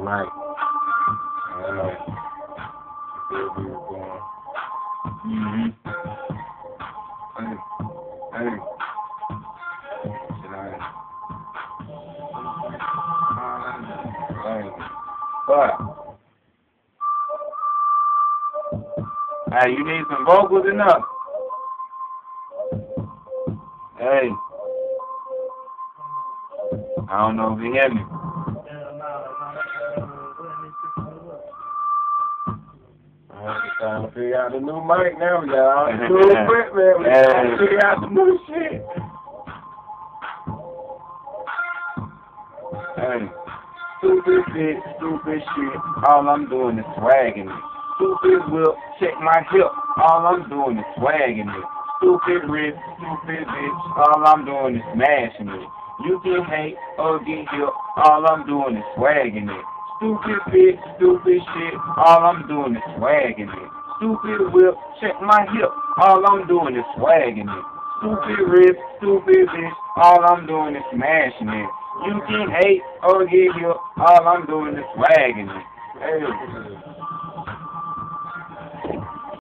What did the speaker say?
Right. Where we were going. Hey, hey. Should hey. But, hey, you need some vocals enough. Hey. I don't know if you hear me. I'm trying to figure out the new mic now. We got all the new equipment. We trying to figure out the new shit. Hey. Stupid bitch, stupid shit. All I'm doing is swagging it. Stupid whip, check my hip. All I'm doing is swagging it. Stupid wrist, stupid bitch. All I'm doing is smashing it. You can hate or get hip. All I'm doing is swagging it. Stupid bitch, stupid shit. All I'm doing is swagging it. Stupid whip, check my hip. All I'm doing is swagging it. Stupid wrist, stupid bitch. All I'm doing is smashing it. You can hate or get hip. All I'm doing is swagging it. Hey.